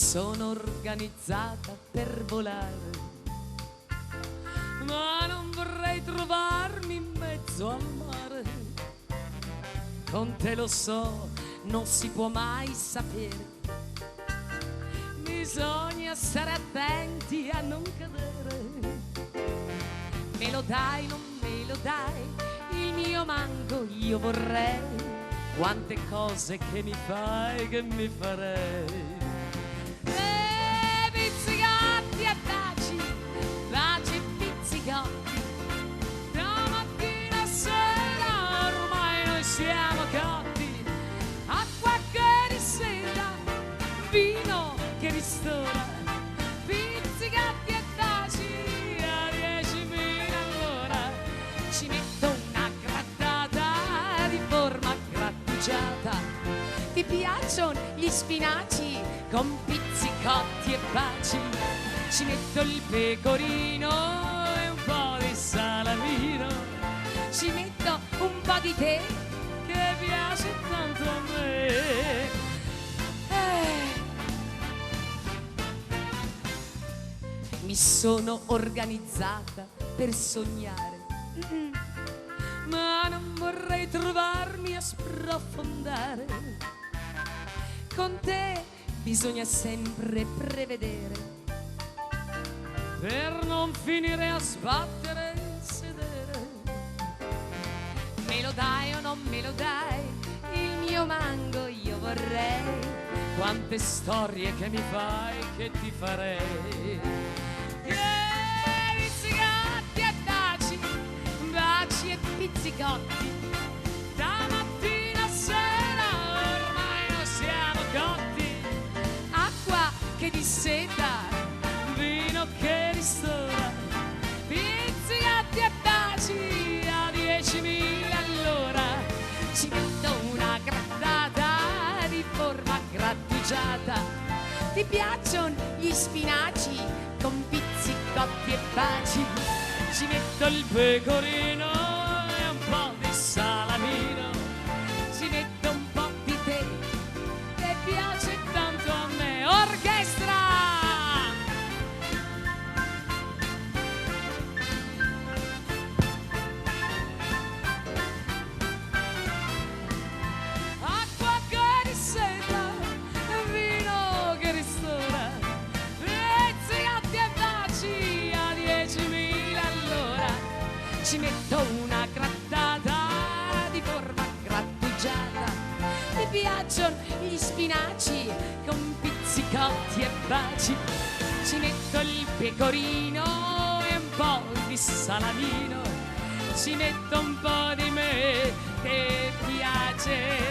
sono organizzata per volare, ma non vorrei trovarmi in mezzo al mare. Con te lo so, non si può mai sapere, bisogna stare attenti a non cadere. Me lo dai, non me lo dai, il mio mango io vorrei, quante cose che mi fai, che mi farei. Pizzicati e baci, baci e pizzicati, da mattina a sera ormai noi siamo cotti. Acqua che riseda, vino che ristora, pizzicati e baci a 10.000 all'ora. Ci metto una grattata di forma grattugiata. Ti piacciono gli spinaci con pizzicotti e baci? Ci metto il pecorino e un po' di salamino. Ci metto un po' di tè che piace tanto a me. Mi sono organizzata per sognare, ma non vorrei trovarmi a sprofondare. Con te bisogna sempre prevedere, per non finire a sbattere il sedere. Me lo dai o non me lo dai, il mio mango io vorrei, quante storie che mi fai, che ti farei. Pizzicati e baci, baci e pizzicotti, da mattina a sera ormai non siamo cotti. Acqua che disseta, vino che ristora, pizzicati e baci a 10.000 all'ora. Ci metto una grattata di forma grattugiata. Ti piacciono gli spinaci con pizzicotti e baci? Ci metto il pecorino e un po' di salamino. Ci metto un po' di tè che piace tanto a me. Orchestra! Acqua che riseta, vino che ristora, pizzicati e baci a 10.000 all'ora. Ci metto una grattata di forma grattugiata. Mi piacciono gli spinaci con pizzicotti e baci. Ci metto il pecorino e un po' di salamino. Ci metto un po' di me che piace